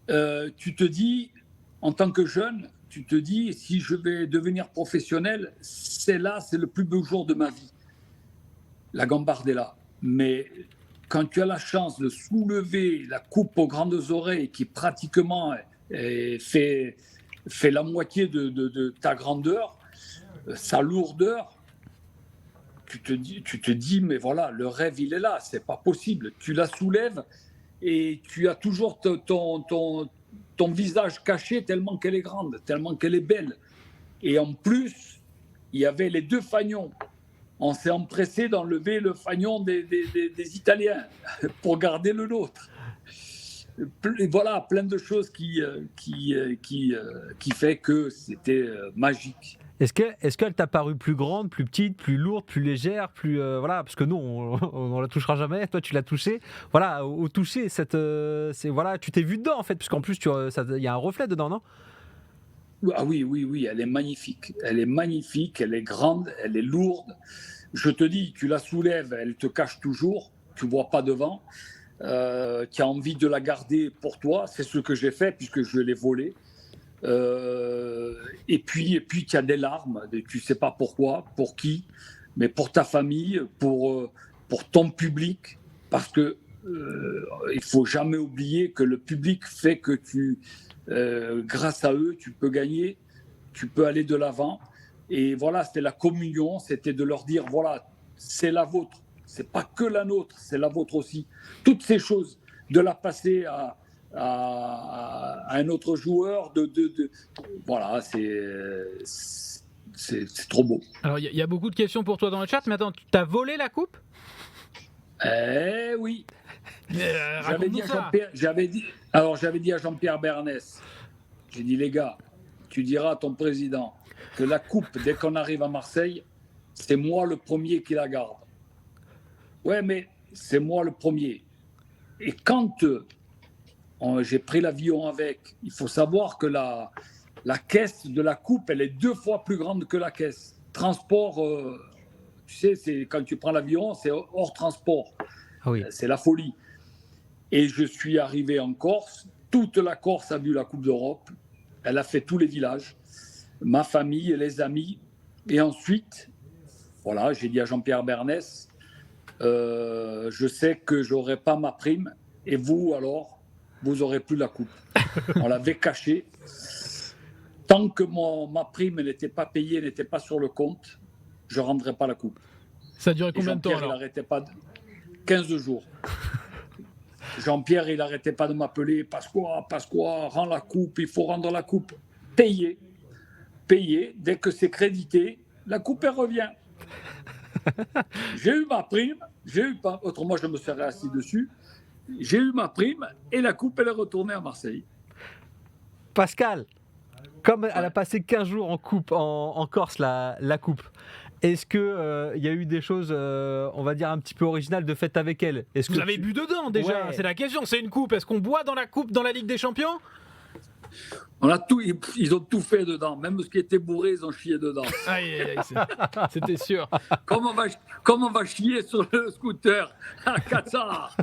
tu te dis, en tant que jeune, tu te dis, si je vais devenir professionnel, c'est le plus beau jour de ma vie, la Gambardella. Mais quand tu as la chance de soulever la coupe aux grandes oreilles qui pratiquement fait la moitié de ta grandeur, sa lourdeur, tu te dis, mais voilà, le rêve, il est là, c'est pas possible. Tu la soulèves et tu as toujours ton visage caché tellement qu'elle est grande, tellement qu'elle est belle. Et en plus, il y avait les 2 fagnons. On s'est empressé d'enlever le fagnon des Italiens pour garder le nôtre. Et voilà, plein de choses qui fait que c'était magique. Est-ce qu'elle t'a paru plus grande, plus petite, plus lourde, plus légère, voilà, parce que nous on la touchera jamais. Toi tu l'as touchée. Voilà, au toucher voilà, tu t'es vu dedans en fait, puisqu'en plus il y a un reflet dedans, non? Ah oui, elle est magnifique. Elle est magnifique, elle est grande, elle est lourde. Je te dis, tu la soulèves, elle te cache toujours. Tu vois pas devant. Tu as envie de la garder pour toi. C'est ce que j'ai fait puisque je l'ai volée. Et puis tu as des larmes, tu sais pas pourquoi, pour qui, mais pour ta famille, pour ton public, parce que il faut jamais oublier que le public fait que grâce à eux, tu peux gagner, tu peux aller de l'avant. Et voilà, c'était la communion, c'était de leur dire voilà, c'est la vôtre, c'est pas que la nôtre, c'est la vôtre aussi. Toutes ces choses, de la passer à un autre joueur, voilà, c'est trop beau. Alors il y a beaucoup de questions pour toi dans le chat, mais attends, tu t'as volé la coupe? Oui. J'avais dit à Jean-Pierre Bernès, j'ai dit les gars, tu diras à ton président que la coupe, dès qu'on arrive à Marseille, c'est moi le premier qui la garde. Ouais, mais c'est moi le premier. Et quand J'ai pris l'avion avec. Il faut savoir que la caisse de la coupe, elle est 2 fois plus grande que la caisse. Transport, tu sais, quand tu prends l'avion, c'est hors transport. Ah oui. C'est la folie. Et je suis arrivé en Corse. Toute la Corse a vu la Coupe d'Europe. Elle a fait tous les villages. Ma famille, les amis. Et ensuite, voilà, j'ai dit à Jean-Pierre Bernès, je sais que je n'aurai pas ma prime. Et vous, alors, vous n'aurez plus la coupe. On l'avait cachée. Tant que ma prime n'était pas payée, n'était pas sur le compte, je ne rendrai pas la coupe. Ça a duré combien de temps Jean-Pierre, alors? il n'arrêtait pas 15 jours. Jean-Pierre, il n'arrêtait pas de m'appeler. Pasqua, rends la coupe, il faut rendre la coupe. Payer. Dès que c'est crédité, la coupe, elle revient. J'ai eu ma prime, autrement je me serais assis dessus. J'ai eu ma prime et la coupe, elle est retournée à Marseille. Pascal, comme elle a passé 15 jours en coupe, en Corse, la coupe, est-ce qu'il y a eu des choses, on va dire, un petit peu originales de fait avec elle? Vous avez bu dedans déjà, Ouais. c'est la question. C'est une coupe. Est-ce qu'on boit dans la coupe dans la Ligue des Champions? Ils ont tout fait dedans. Même ce qui était bourré, ils ont chié dedans. Aïe, c'était sûr. Comme on va chier sur le scooter à Qatar.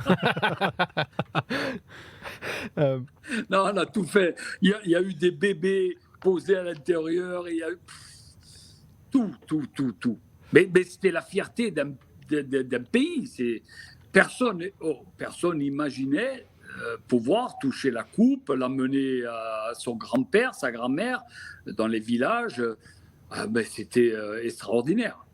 Non, on a tout fait. Il y a eu des bébés posés à l'intérieur. Il y a eu tout. Mais c'était la fierté d'un pays. Personne n'imaginait pouvoir toucher la coupe, l'amener à son grand-père, sa grand-mère, dans les villages. C'était extraordinaire.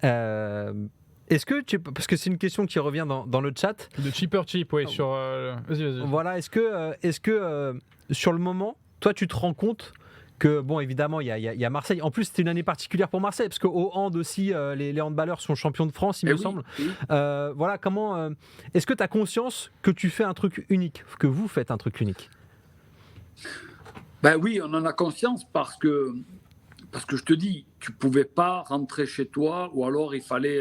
Est-ce que parce que c'est une question qui revient dans le chat. De Cheaper Cheap, oui, sur. Vas-y. Voilà, est-ce que sur le moment, toi, tu te rends compte que, bon, évidemment, il y a Marseille. En plus, c'était une année particulière pour Marseille, parce qu'au hand aussi, les handballeurs sont champions de France, il me semble. Oui. Voilà, comment. Est-ce que tu as conscience que tu fais un truc unique, que vous faites un truc unique? Ben oui, on en a conscience parce que je te dis, tu pouvais pas rentrer chez toi, ou alors il fallait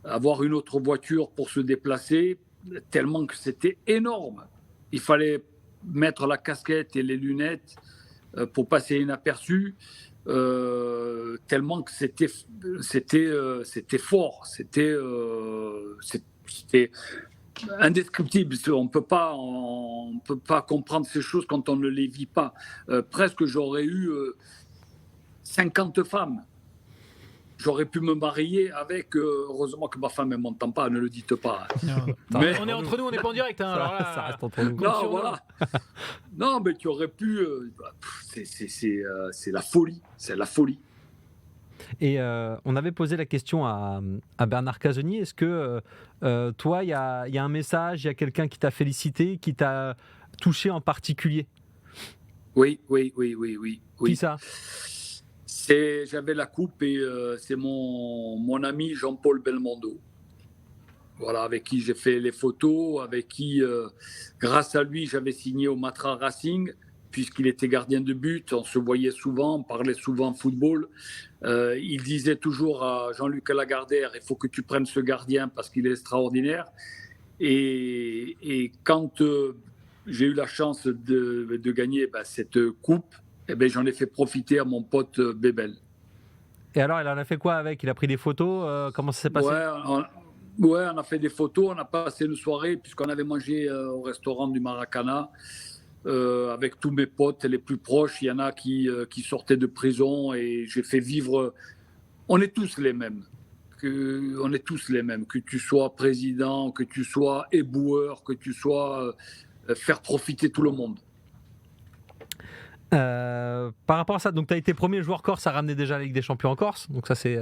avoir une autre voiture pour se déplacer, tellement que c'était énorme. Il fallait mettre la casquette et les lunettes pour passer inaperçu, tellement que c'était fort, c'était indescriptible. On peut pas comprendre ces choses quand on ne les vit pas. Presque j'aurais eu 50 femmes. J'aurais pu me marier avec. Heureusement que ma femme ne m'entend pas, ne le dites pas. Mais on est entre nous, on n'est pas en direct. Hein, alors là, Ça reste entre nous. Non, voilà. Non, mais tu aurais pu. C'est la folie. C'est la folie. Et on avait posé la question à Bernard Casoni. Est-ce que toi, il y a un message, il y a quelqu'un qui t'a félicité, qui t'a touché en particulier? Oui. Qui ça? J'avais la coupe et c'est mon ami Jean-Paul Belmondo. Voilà, avec qui j'ai fait les photos, avec qui, grâce à lui, j'avais signé au Matra Racing, puisqu'il était gardien de but. On se voyait souvent, on parlait souvent football. Il disait toujours à Jean-Luc Lagardère, il faut que tu prennes ce gardien parce qu'il est extraordinaire. Et quand j'ai eu la chance de gagner cette coupe, j'en ai fait profiter à mon pote Bébel. Et alors, il en a fait quoi avec? Il a pris des photos? Comment ça s'est passé? On a fait des photos, on a passé une soirée, puisqu'on avait mangé au restaurant du Maracana, avec tous mes potes les plus proches. Il y en a qui sortaient de prison et j'ai fait vivre. On est tous les mêmes. Que tu sois président, que tu sois éboueur, que tu sois faire profiter tout le monde. Par rapport à ça, donc tu as été premier joueur corse à ramener déjà la Ligue des Champions en Corse. Donc ça, c'était.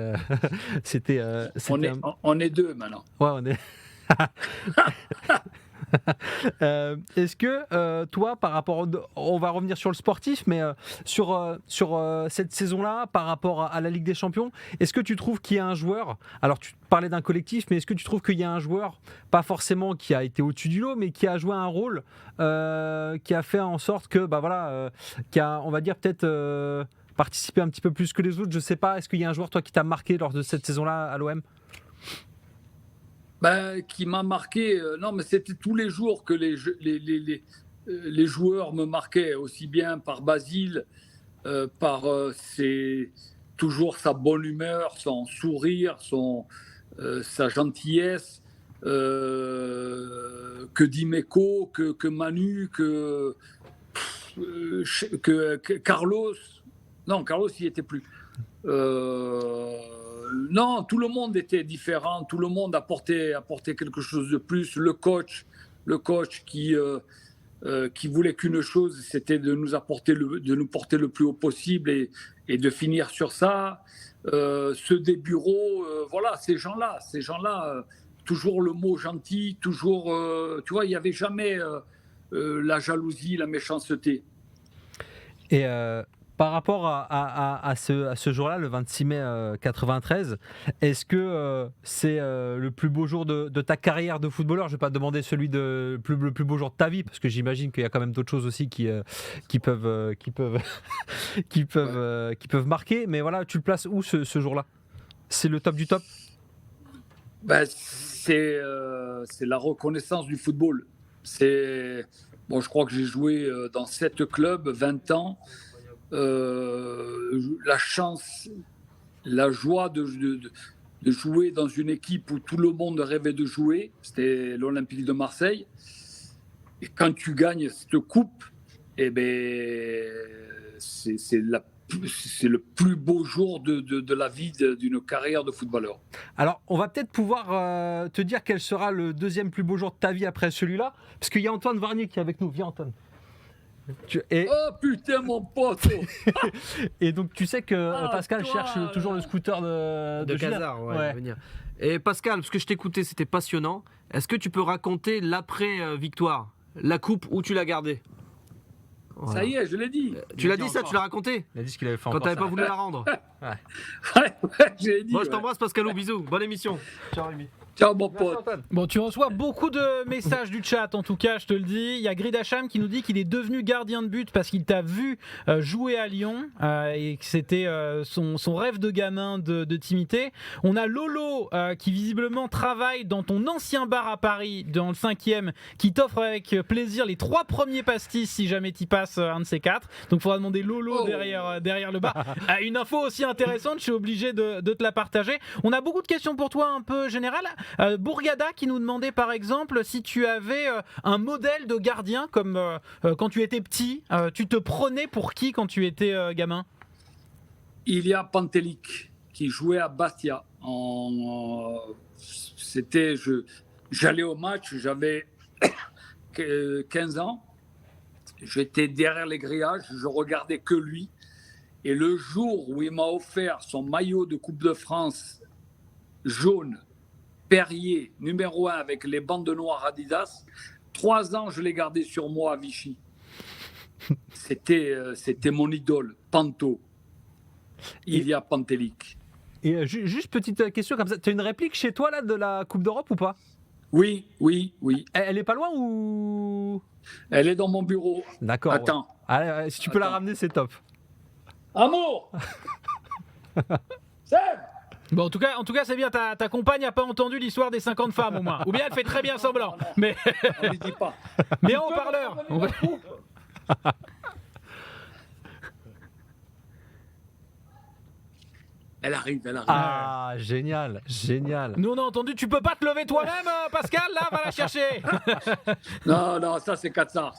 On est deux maintenant. Ouais, on est. Est-ce que toi, par rapport, on va revenir sur le sportif, mais sur cette saison-là, par rapport à la Ligue des Champions, est-ce que tu trouves qu'il y a un joueur, alors tu parlais d'un collectif, mais est-ce que tu trouves qu'il y a un joueur, pas forcément qui a été au-dessus du lot, mais qui a joué un rôle, qui a fait en sorte que, qui a, on va dire peut-être participé un petit peu plus que les autres, je ne sais pas, est-ce qu'il y a un joueur, toi, qui t'a marqué lors de cette saison-là à l'OM? Ouais, on a fait des photos, on a passé une soirée, puisqu'on avait mangé au restaurant du Maracana, avec tous mes potes les plus proches. Il y en a qui sortaient de prison et j'ai fait vivre. On est tous les mêmes. Que tu sois président, que tu sois éboueur, que tu sois faire profiter tout le monde. Qui m'a marqué. Non, mais c'était tous les jours que les joueurs me marquaient, aussi bien par Basile, par toujours sa bonne humeur, son sourire, sa gentillesse, que Dimeco, que Manu, que Carlos. Non, Carlos, il n'y était plus. Non, tout le monde était différent, tout le monde apportait quelque chose de plus. Le coach qui voulait qu'une chose, c'était de nous porter le plus haut possible et de finir sur ça. Ceux des bureaux, voilà, ces gens-là, toujours le mot gentil, toujours, tu vois, il n'y avait jamais la jalousie, la méchanceté. Et par rapport à ce jour-là, le 26 mai 93, est-ce que c'est le plus beau jour de ta carrière de footballeur ? Je ne vais pas te demander celui le plus beau jour de ta vie, parce que j'imagine qu'il y a quand même d'autres choses aussi qui peuvent marquer. Mais voilà, tu le places où ce jour-là ? C'est le top du top ? C'est la reconnaissance du football. Je crois que j'ai joué dans 7 clubs, 20 ans. La chance, la joie de jouer dans une équipe où tout le monde rêvait de jouer, c'était l'Olympique de Marseille. Et quand tu gagnes cette coupe, c'est le plus beau jour de la vie d'une carrière de footballeur. Alors, on va peut-être pouvoir te dire quel sera le deuxième plus beau jour de ta vie après celui-là, parce qu'il y a Antoine Varnier qui est avec nous. Viens, Antoine. Oh putain, mon pote. Et donc, tu sais que Pascal cherche toujours le scooter de Cazard. Ouais. Venir. Et Pascal, parce que je t'écoutais, c'était passionnant. Est-ce que tu peux raconter l'après-victoire, la coupe, où tu l'as gardée ? Voilà. Ça y est, je l'ai dit. Tu l'as dit ça, tu l'as raconté ? Il a dit ce qu'il avait fait quand t'avais pas voulu la rendre. Ouais, j'ai dit. Moi, je t'embrasse, Pascalou, bisous. Bonne émission. Ciao, Rémi. Ciao, mon pote. Bon, tu reçois beaucoup de messages du chat, en tout cas, je te le dis. Il y a Gridacham qui nous dit qu'il est devenu gardien de but parce qu'il t'a vu jouer à Lyon et que c'était son rêve de gamin de t'imiter. On a Lolo qui visiblement travaille dans ton ancien bar à Paris, dans le 5e, qui t'offre avec plaisir les 3 premiers pastis si jamais t'y passes un de ces 4. Donc, il faudra demander Lolo derrière le bar. Une info aussi intéressante, je suis obligé de te la partager. On a beaucoup de questions pour toi un peu générales. Bourgada qui nous demandait par exemple si tu avais un modèle de gardien comme quand tu étais petit, tu te prenais pour qui quand tu étais gamin ? Il y a Pantelic qui jouait à Bastia. J'allais au match, j'avais 15 ans, j'étais derrière les grillages, je regardais que lui. Et le jour où il m'a offert son maillot de Coupe de France jaune, Perrier, numéro 1 avec les bandes noires Adidas, 3 ans je l'ai gardé sur moi à Vichy. C'était mon idole, Panto. Il y a Pantelic. Et juste petite question comme ça, tu as une réplique chez toi là de la Coupe d'Europe ou pas ? Oui. Elle est pas loin ou ? Elle est dans mon bureau. D'accord. Attends. Ouais. Allez, si tu peux la ramener, c'est top. Amour. Seb. Bon, en tout cas, c'est bien. Ta compagne n'a pas entendu l'histoire des 50 femmes au moins. Ou bien elle fait très bien semblant. Non. Mais on lui dit pas. Mais en haut-parleur. Elle arrive. Ah, génial. Nous on a entendu. Tu peux pas te lever toi-même, Pascal. Là, va la chercher. Non, ça c'est Katsar.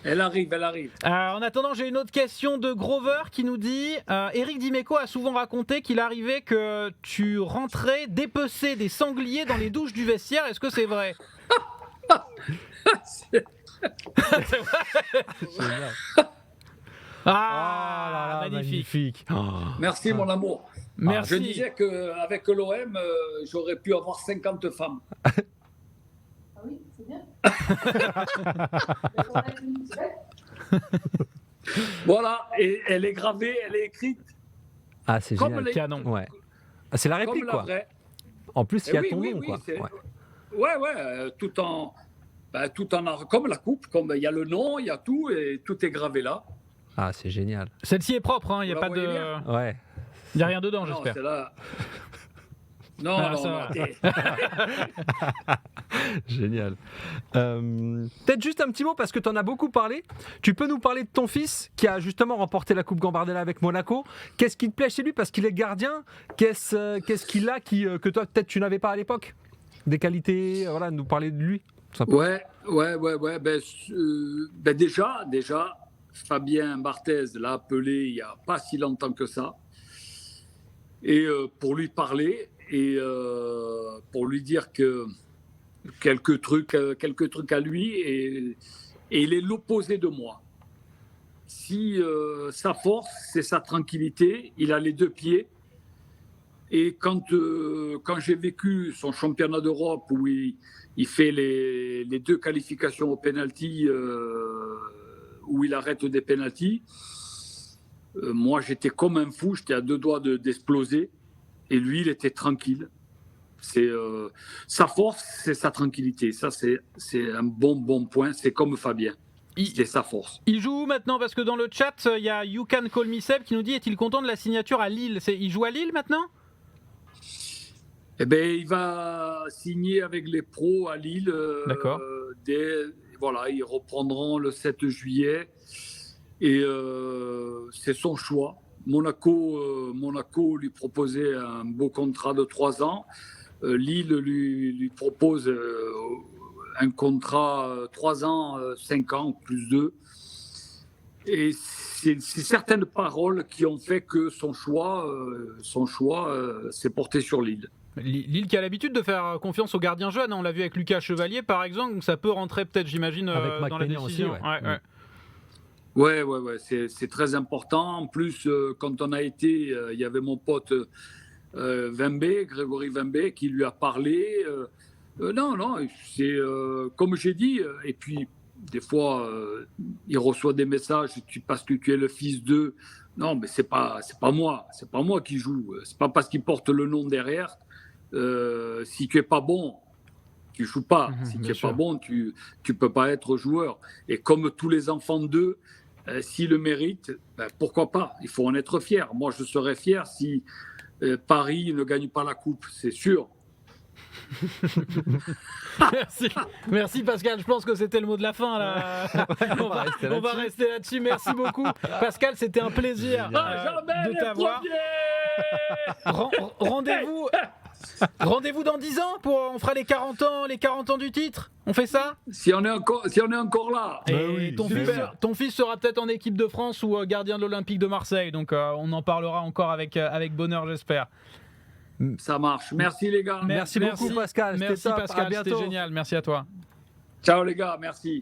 Elle arrive. En attendant, j'ai une autre question de Grover qui nous dit Eric Dimeco a souvent raconté qu'il arrivait que tu rentrais dépecer des sangliers dans les douches du vestiaire. Est-ce que c'est vrai ? C'est Génial. Magnifique. Merci mon amour. Merci. Je disais qu'avec l'OM, j'aurais pu avoir 50 femmes. Ah oui, c'est bien. Voilà, et elle est gravée, elle est écrite. Ah, c'est Comme génial. les- Canon. Ouais. Ah, c'est la réplique, Comme la quoi. vraie. En plus, il y a Oui, ton oui, nom, oui, quoi. c'est- Ouais. Ouais, tout en comme la coupe, comme il y a le nom, il y a tout et tout est gravé là. Ah, c'est génial. Celle-ci est propre, il n'y a Vous pas la voyez de. bien Ouais. Il n'y a rien dedans, Non, j'espère. c'est là. Non, Ah, non, ça non, va. Génial. Peut-être juste un petit mot parce que tu en as beaucoup parlé. Tu peux nous parler de ton fils qui a justement remporté la Coupe Gambardella avec Monaco. Qu'est-ce qui te plaît chez lui parce qu'il est gardien? Qu'est-ce qu'il a que toi peut-être tu n'avais pas à l'époque? Des qualités, voilà, nous parler de lui. tout simplement. Ouais. Ben déjà, Fabien Barthez l'a appelé il n'y a pas si longtemps que ça. Et pour lui parler et pour lui dire que quelques trucs à lui et il est l'opposé de moi. Si sa force, c'est sa tranquillité, il a les deux pieds. Et quand j'ai vécu son championnat d'Europe où il fait les deux qualifications au penalty, où il arrête des penaltys, moi j'étais comme un fou, j'étais à deux doigts d'exploser. Et lui, il était tranquille. Sa force, c'est sa tranquillité. Ça, c'est un bon point. C'est comme Fabien. C'est sa force. Il joue où maintenant? Parce que dans le chat, il y a You Can Call Me Seb qui nous dit: est-il content de la signature à Lille? Il joue à Lille maintenant? Eh bien, il va signer avec les pros à Lille. D'accord. Voilà, ils reprendront le 7 juillet. Et c'est son choix. Monaco lui proposait un beau contrat de 3 ans. Lille lui propose un contrat 3 ans, 5 ans, plus 2. Et c'est certaines paroles qui ont fait que son choix s'est porté sur Lille. Lille qui a l'habitude de faire confiance aux gardiens jeunes, on l'a vu avec Lucas Chevalier par exemple, donc ça peut rentrer peut-être, j'imagine, Avec dans la McPenny décision. aussi, Ouais, c'est très important. En plus, quand on a été, il y avait mon pote Grégory Vimbé, qui lui a parlé. Non, c'est comme j'ai dit, et puis des fois, il reçoit des messages parce que tu es le fils d'eux. Non, mais c'est pas moi qui joue. C'est pas parce qu'il porte le nom derrière. Si tu es pas bon, tu joues pas. Si tu es pas bon, tu peux pas être joueur. Et comme tous les enfants d'eux, s'ils le méritent, pourquoi pas? Il faut en être fier. Moi, je serais fier si Paris ne gagne pas la coupe, c'est sûr. Merci Pascal, je pense que c'était le mot de la fin là. On va rester là-dessus. Merci beaucoup Pascal, c'était un plaisir de t'avoir. Rendez-vous dans 10 ans on fera les 40 ans du titre. On fait ça? Si on est encore là. Et ton fils sera peut-être en équipe de France ou gardien de l'Olympique de Marseille. Donc on en parlera encore avec bonheur, j'espère. Ça marche. Merci les gars. Merci beaucoup Pascal. Merci Pascal, c'était génial. Merci à toi. Ciao les gars, merci.